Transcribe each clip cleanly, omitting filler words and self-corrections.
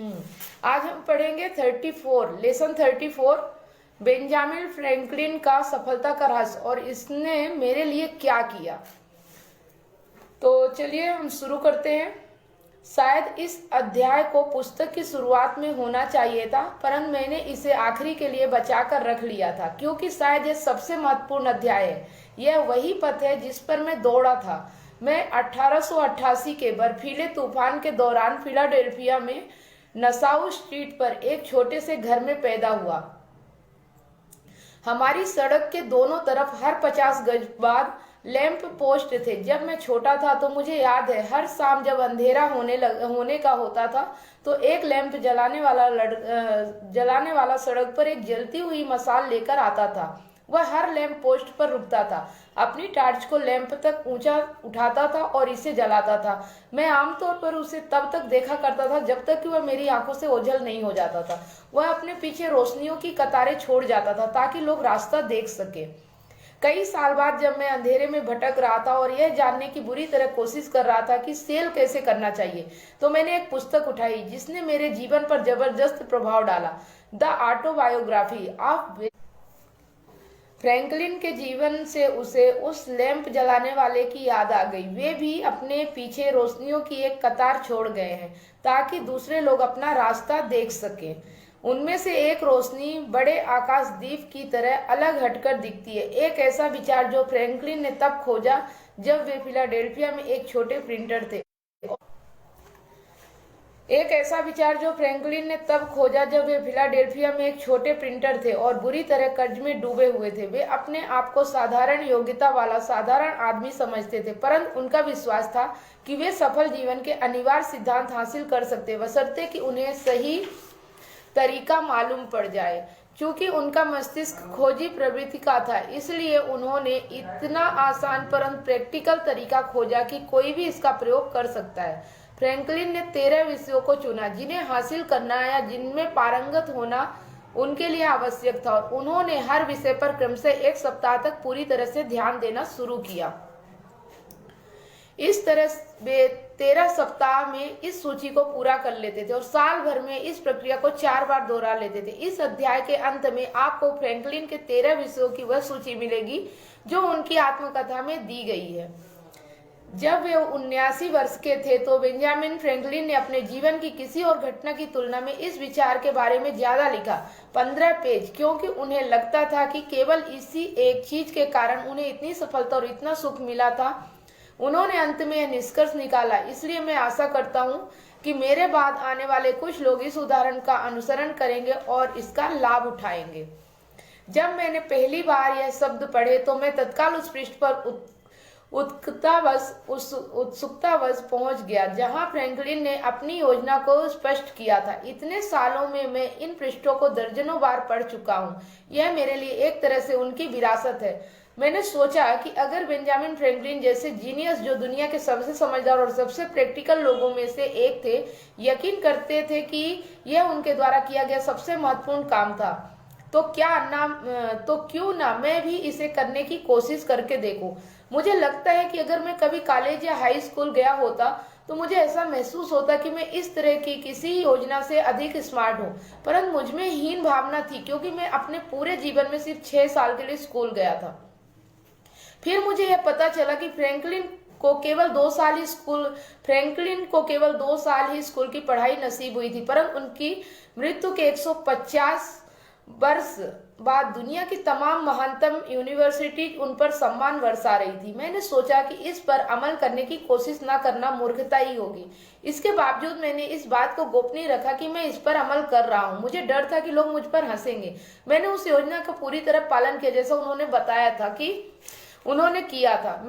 आज हम पढ़ेंगे 34 लेसन 34 बेंजामिन फ्रैंकलिन का सफलता का रहस्य और इसने मेरे लिए क्या किया। तो चलिए हम शुरू करते हैं। शायद इस अध्याय को पुस्तक की शुरुआत में होना चाहिए था, परंतु मैंने इसे आखिरी के लिए बचा कर रख लिया था क्योंकि शायद यह सबसे महत्वपूर्ण अध्याय है। यह वही पथ है जिस पर मैं दौड़ा था। मैं 1888 के बर्फीले तूफान के दौरान फिलाडेल्फिया में नसाउ स्ट्रीट पर एक छोटे से घर में पैदा हुआ। हमारी सड़क के दोनों तरफ हर 50 गज बाद लैंप पोस्ट थे। जब मैं छोटा था तो मुझे याद है हर शाम जब अंधेरा होने का होता था तो एक लैंप जलाने वाला सड़क पर एक जलती हुई मशाल लेकर आता था। वह हर लैंप पोस्ट पर रुकता था, अपनी टार्च को लैंप तक ऊंचा उठाता था और इसे जलाता था। मैं आमतौर पर उसे तब तक देखा करता था जब तक कि वह मेरी आंखों से ओझल नहीं हो जाता था। वह अपने पीछे रोशनियों की कतारें छोड़ जाता था ताकि लोग रास्ता देख सके। कई साल बाद जब मैं अंधेरे में भटक रहा था और यह जानने की बुरी तरह कोशिश कर रहा था कि सेल कैसे करना चाहिए, तो मैंने एक पुस्तक उठाई जिसने मेरे जीवन पर जबरदस्त प्रभाव डाला। द ऑटोबायोग्राफी ऑफ फ्रैंकलिन के जीवन से उसे उस लैंप जलाने वाले की याद आ गई। वे भी अपने पीछे रोशनियों की एक कतार छोड़ गए हैं ताकि दूसरे लोग अपना रास्ता देख सकें। उनमें से एक रोशनी बड़े आकाशदीप की तरह अलग हटकर दिखती है। एक ऐसा विचार जो फ्रैंकलिन ने तब खोजा जब वे फिलाडेल्फिया में एक छोटे प्रिंटर थे और बुरी तरह कर्ज में डूबे हुए थे। वे अपने आप को साधारण योग्यता वाला साधारण आदमी समझते थे, परंतु उनका विश्वास था कि वे सफल जीवन के अनिवार्य सिद्धांत हासिल कर सकते, बशर्ते कि उन्हें सही तरीका मालूम पड़ जाए। चूंकि उनका मस्तिष्क खोजी प्रवृत्ति का था, इसलिए उन्होंने इतना आसान परंतु प्रैक्टिकल तरीका खोजा कि कोई भी इसका प्रयोग कर सकता है। फ्रैंकलिन ने 13 विषयों को चुना जिन्हें हासिल करना या जिनमें पारंगत होना उनके लिए आवश्यक था, और उन्होंने हर विषय पर क्रमशः एक सप्ताह तक पूरी तरह से ध्यान देना शुरू किया। इस तरह वे 13 सप्ताह में इस सूची को पूरा कर लेते थे और साल भर में इस प्रक्रिया को 4 बार दोहरा लेते थे। इस अध्याय के अंत में आपको फ्रैंकलिन के 13 विषयों की वह सूची मिलेगी जो उनकी आत्मकथा में दी गई है। जब वे 79 वर्ष के थे तो बेंजामिन फ्रैंकलिन ने अपने जीवन की किसी और घटना की तुलना में इस विचार के बारे में ज्यादा लिखा, 15 पेज, क्योंकि उन्हें लगता था कि केवल इसी एक चीज के कारण उन्हें इतनी सफलता और इतना सुख मिला था। उन्होंने अंत में यह निष्कर्ष निकाला। इसलिए मैं आशा करता हूं कि मेरे बाद आने वाले कुछ लोग इस उदाहरण का अनुसरण करेंगे और इसका लाभ उठाएंगे। जब मैंने पहली बार यह शब्द पढ़े तो मैं तत्काल उस पृष्ठ पर उत्सुकतावश पहुंच गया जहां फ्रैंकलिन ने अपनी योजना को स्पष्ट किया था। इतने सालों में मैं इन पृष्ठों को दर्जनों बार पढ़ चुका हूं। यह मेरे लिए एक तरह से उनकी विरासत है। मैंने सोचा कि अगर बेंजामिन फ्रैंकलिन जैसे जीनियस, जो दुनिया के सबसे समझदार और सबसे प्रैक्टिकल लोगों में से एक थे, यकीन करते थे कि यह उनके द्वारा किया गया सबसे महत्वपूर्ण काम था, तो क्यों ना मैं भी इसे करने की कोशिश करके देखूं। मुझे लगता है कि अगर मैं कभी कॉलेज या हाई स्कूल गया होता तो मुझे ऐसा महसूस होता कि मैं इस तरह की किसी योजना से अधिक स्मार्ट हूँ, परंतु मुझमें हीन भावना थी क्योंकि मैं अपने पूरे जीवन में सिर्फ 6 साल के लिए स्कूल गया था। फिर मुझे यह पता चला कि फ्रैंकलिन को केवल 2 साल ही स्कूल की पढ़ाई नसीब हुई थी, परंतु उनकी मृत्यु के 150 वर्ष बाद दुनिया की तमाम महानतम यूनिवर्सिटी उन पर सम्मान बरसा रही थी। मैंने सोचा कि इस पर अमल करने की कोशिश न करना मूर्खता ही होगी। इसके बावजूद मैंने इस बात को गोपनीय रखा कि मैं इस पर अमल कर रहा हूँ। मुझे डर था कि लोग मुझ पर हंसेंगे। मैंने उस योजना का पूरी तरह पालन किया जैसा उन्होंने बताया था कि उन्होंने किया था।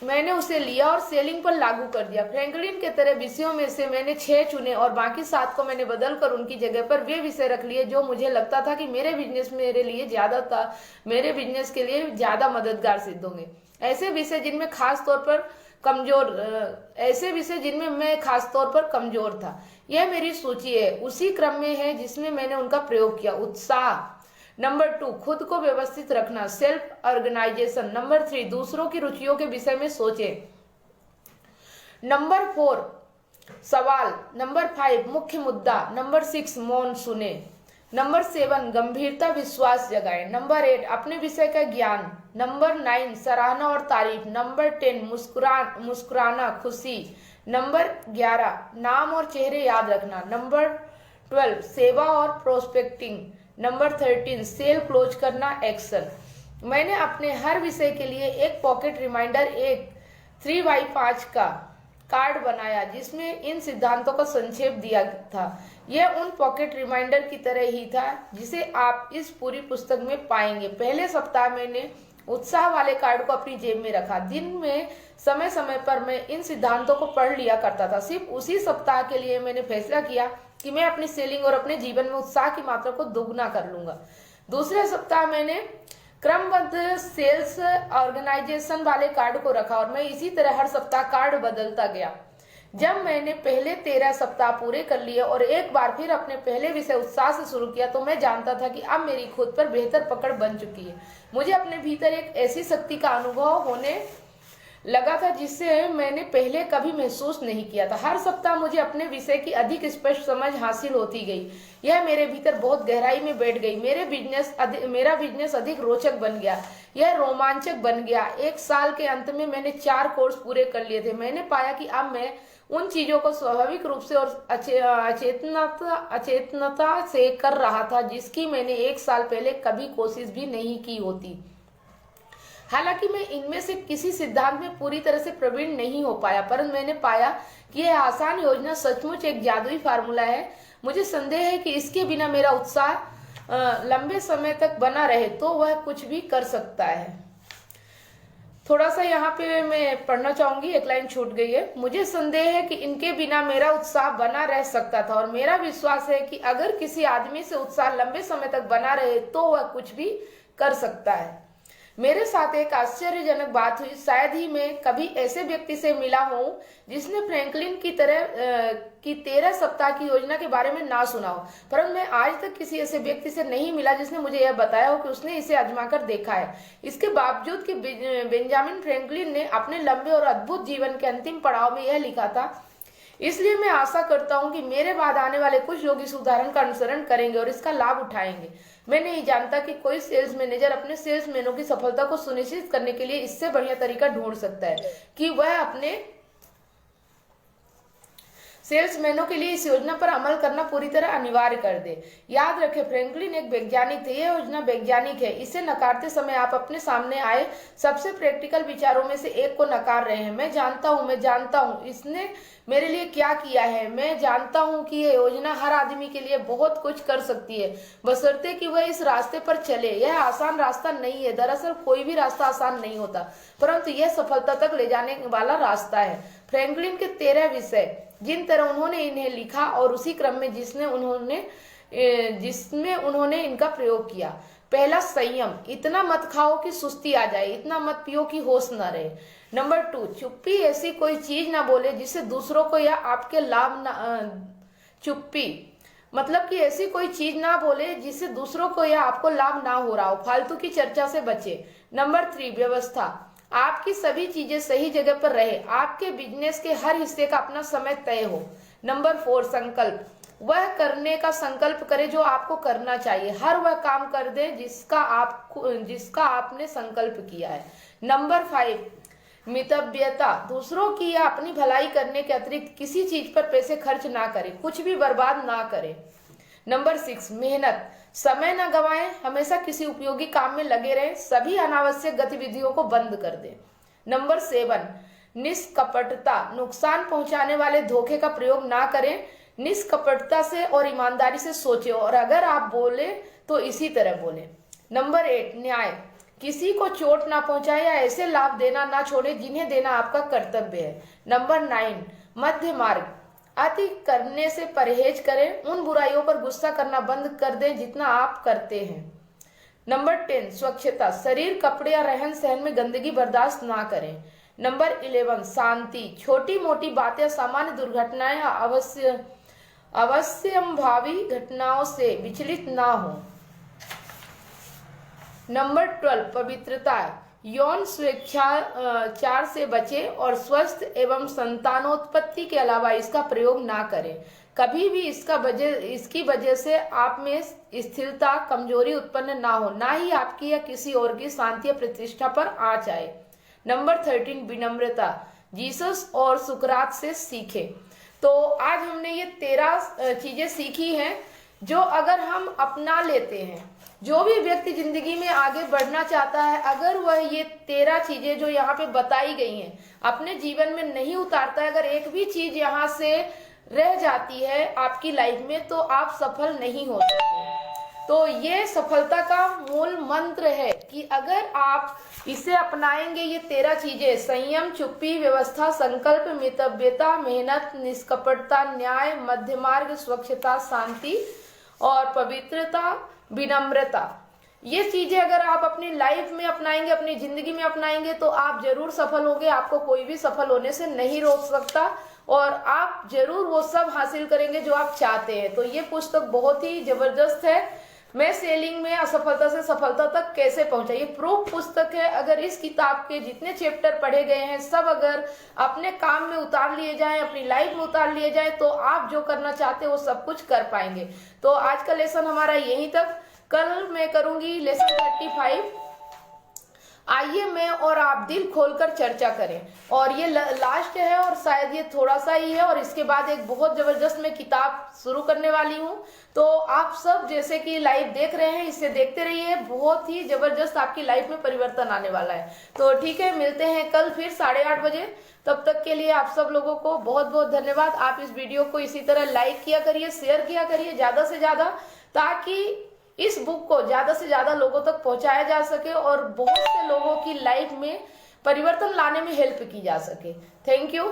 मैंने उसे लिया और सेलिंग पर लागू कर दिया। फ्रैंकलिन के तरह विषयों में से मैंने 6 चुने और बाकी 7 को मैंने बदल कर उनकी जगह पर वे विषय रख लिए जो मुझे लगता था कि मेरे बिजनेस के लिए ज्यादा मददगार सिद्ध होंगे। ऐसे विषय जिनमें मैं खास तौर पर कमजोर था। यह मेरी सूची है, उसी क्रम में है जिसमें मैंने उनका प्रयोग किया। उत्साह। नंबर 2, खुद को व्यवस्थित रखना, सेल्फ ऑर्गेनाइजेशन। नंबर 3, दूसरों की रुचियों के विषय में सोचें। नंबर 4, सवाल। नंबर 5 मुख्य मुद्दा। नंबर 6 मौन सुने। नंबर 7 गंभीरता विश्वास जगाएं। नंबर 8 अपने विषय का ज्ञान। नंबर 9 सराहना और तारीफ। नंबर 10 मुस्कुराना खुशी। नंबर 11 नाम और चेहरे याद रखना। नंबर 12 सेवा और प्रोस्पेक्टिंग। नंबर 13 सेल क्लोज करना एक्शन। मैंने अपने हर विषय के लिए एक पॉकेट रिमाइंडर, एक 3x5 का कार्ड बनाया जिसमें इन सिद्धांतों का संक्षेप दिया था। यह उन पॉकेट रिमाइंडर की तरह ही था जिसे आप इस पूरी पुस्तक में पाएंगे। पहले सप्ताह मैंने उत्साह वाले कार्ड को अपनी जेब में रखा। दिन में समय समय पर मैं इन सिद्धांतों को पढ़ लिया करता था। सिर्फ उसी सप्ताह के लिए मैंने फैसला किया कि मैं अपनी सेलिंग और अपने जीवन में उत्साह की मात्रा को दोगुना कर लूंगा। दूसरे सप्ताह मैंने क्रमबद्ध सेल्स ऑर्गेनाइजेशन वाले कार्ड को रखा और मैं इसी तरह हर सप्ताह कार्ड बदलता गया। जब मैंने पहले 13 सप्ताह पूरे कर लिए और एक बार फिर अपने पहले विषय उत्साह से शुरू किया तो मैं जानता था कि अब मेरी खुद पर बेहतर पकड़ बन चुकी है। मुझे अपने भीतर एक ऐसी शक्ति का अनुभव होने लगा था जिसे मैंने पहले कभी महसूस नहीं किया था। हर सप्ताह मुझे अपने विषय की अधिक स्पष्ट समझ हासिल होती गई। यह मेरे भीतर बहुत गहराई में बैठ गई। मेरा बिजनेस अधिक रोचक बन गया। यह रोमांचक बन गया। एक साल के अंत में मैंने 4 कोर्स पूरे कर लिए थे। मैंने पाया कि अब मैं उन चीजों को स्वाभाविक रूप से और अचेतनता से कर रहा था जिसकी मैंने 1 साल पहले कभी कोशिश भी नहीं की होती। हालांकि मैं इनमें से किसी सिद्धांत में पूरी तरह से प्रवीण नहीं हो पाया, परंतु मैंने पाया कि यह आसान योजना सचमुच एक जादुई फार्मूला है। मुझे संदेह है कि इसके बिना मेरा उत्साह लंबे समय तक बना रहे तो वह कुछ भी कर सकता है। थोड़ा सा यहाँ पे मैं पढ़ना चाहूंगी, एक लाइन छूट गई है। मुझे संदेह है कि इनके बिना मेरा उत्साह बना रह सकता था और मेरा विश्वास है कि अगर किसी आदमी से उत्साह लंबे समय तक बना रहे तो वह कुछ भी कर सकता है। मेरे साथ एक आश्चर्यजनक बात हुई। शायद ही मैं कभी ऐसे व्यक्ति से मिला हूं जिसने फ्रैंकलिन की तरह की 13 सप्ताह की योजना के बारे में ना सुना हो, परंतु मैं आज तक किसी ऐसे व्यक्ति से नहीं मिला जिसने मुझे यह बताया हो कि उसने इसे आजमाकर देखा है। इसके बावजूद कि बेंजामिन फ्रैंकलिन ने अपने लंबे और अद्भुत जीवन के अंतिम पड़ाव में यह लिखा था, इसलिए मैं आशा करता हूं कि मेरे बाद आने वाले कुछ लोग इस उदाहरण का अनुसरण करेंगे और इसका लाभ उठाएंगे। मैं नहीं जानता कि कोई सेल्स मैनेजर अपने सेल्समैनों की सफलता को सुनिश्चित करने के लिए इससे बढ़िया तरीका ढूंढ सकता है कि वह अपने सेल्समैनों के लिए इस योजना पर अमल करना पूरी तरह अनिवार्य कर दे। याद रखें, फ्रैंकलिन एक वैज्ञानिक थे। यह योजना वैज्ञानिक है। इसे नकारते समय आप अपने सामने आए सबसे प्रैक्टिकल विचारों में से एक को नकार रहे हैं। मैं जानता हूँ इसने मेरे लिए क्या किया है। मैं जानता हूँ कि यह योजना हर आदमी के लिए बहुत कुछ कर सकती है, बशर्ते कि वह इस रास्ते पर चले। यह आसान रास्ता नहीं है। दरअसल कोई भी रास्ता आसान नहीं होता, परंतु यह सफलता तक ले जाने वाला रास्ता है। फ्रैंकलिन के 13 विषय जिन तरह उन्होंने इन्हें लिखा और उसी क्रम में जिसमें उन्होंने इनका प्रयोग किया। पहला, संयम। इतना मत खाओ कि सुस्ती आ जाए, इतना मत पियो कि होश न रहे। नंबर 2, चुप्पी। ऐसी कोई चीज ना बोले जिससे दूसरों को या आपके लाभ ना चुप्पी मतलब कि ऐसी कोई चीज ना बोले जिससे दूसरों को या आपको लाभ ना हो रहा हो। फालतू की चर्चा से बचे। नंबर 3, व्यवस्था। आपकी सभी चीजें सही जगह पर रहे। आपके बिजनेस के हर हिस्से का अपना समय तय हो। नंबर 4, संकल्प। वह करने का संकल्प करे जो आपको करना चाहिए। हर वह काम कर दे जिसका आपने संकल्प किया है। नंबर 5, मितव्ययता। दूसरों की या अपनी भलाई करने के अतिरिक्त किसी चीज पर पैसे खर्च ना करे, कुछ भी बर्बाद ना करे। नंबर 6, मेहनत। समय न गवाएं, हमेशा किसी उपयोगी काम में लगे रहें। सभी अनावश्यक गतिविधियों को बंद कर दें। नंबर 7, निष्कपटता। नुकसान पहुंचाने वाले धोखे का प्रयोग ना करें। निष्कपटता से और ईमानदारी से सोचें और अगर आप बोले तो इसी तरह बोले। नंबर 8, न्याय। किसी को चोट ना पहुंचाए या ऐसे लाभ देना ना छोड़े जिन्हें देना आपका कर्तव्य है। नंबर 9, मध्य मार्ग। अति करने से परहेज करें। उन बुराइयों पर गुस्सा करना बंद कर दें जितना आप करते हैं। नंबर 10, स्वच्छता। शरीर, कपड़े या रहन सहन में गंदगी बर्दाश्त ना करें। नंबर 11, शांति। छोटी मोटी बातें, सामान्य दुर्घटनाएं अवश्यंभावी घटनाओं से विचलित ना हो। नंबर 12, पवित्रता। यौन स्वेच्छाचार से बचे और स्वस्थ एवं संतानोत्पत्ति के अलावा इसका प्रयोग ना करें। कभी भी इसकी वजह से आप में स्थिरता, कमजोरी उत्पन्न ना हो, ना ही आपकी या किसी और की शांति या प्रतिष्ठा पर आँच आए। नंबर 13, विनम्रता। जीसस और सुकरात से सीखे। तो आज हमने ये 13 चीजें सीखी हैं जो अगर हम अपना लेते हैं, जो भी व्यक्ति जिंदगी में आगे बढ़ना चाहता है, अगर वह ये 13 चीजें जो यहाँ पे बताई गई हैं अपने जीवन में नहीं उतारता है, अगर एक भी चीज यहाँ से रह जाती है आपकी लाइफ में, तो आप सफल नहीं हो सकते। तो ये सफलता का मूल मंत्र है कि अगर आप इसे अपनाएंगे, ये 13 चीजें, संयम, चुप्पी, व्यवस्था, संकल्प, मितव्यता, मेहनत, निष्कपटता, न्याय, मध्य मार्ग, स्वच्छता, शांति और पवित्रता, विनम्रता, ये चीजें अगर आप अपनी लाइफ में अपनाएंगे, अपनी जिंदगी में अपनाएंगे, तो आप जरूर सफल होंगे। आपको कोई भी सफल होने से नहीं रोक सकता और आप जरूर वो सब हासिल करेंगे जो आप चाहते हैं। तो ये पुस्तक बहुत ही जबरदस्त है। मैं सेलिंग में असफलता से सफलता तक कैसे पहुंचा, ये प्रूफ पुस्तक है। अगर इस किताब के जितने चैप्टर पढ़े गए हैं सब अगर अपने काम में उतार लिए जाएं, अपनी लाइफ में उतार लिए जाएं, तो आप जो करना चाहते हैं वो सब कुछ कर पाएंगे। तो आज का लेसन हमारा यहीं तक। कल मैं करूंगी लेसन 35। आइए मैं और आप दिल खोलकर चर्चा करें। और ये लास्ट है और शायद ये थोड़ा सा ही है, और इसके बाद एक बहुत जबरदस्त मैं किताब शुरू करने वाली हूँ। तो आप सब जैसे कि लाइव देख रहे हैं, इसे देखते रहिए, बहुत ही जबरदस्त आपकी लाइफ में परिवर्तन आने वाला है। तो ठीक है, मिलते हैं कल फिर 8:30 बजे। तब तक के लिए आप सब लोगों को बहुत बहुत धन्यवाद। आप इस वीडियो को इसी तरह लाइक किया करिए, शेयर किया करिए ज्यादा से ज्यादा, ताकि इस बुक को ज्यादा से ज्यादा लोगों तक पहुंचाया जा सके और बहुत से लोगों की लाइफ में परिवर्तन लाने में हेल्प की जा सके। Thank you.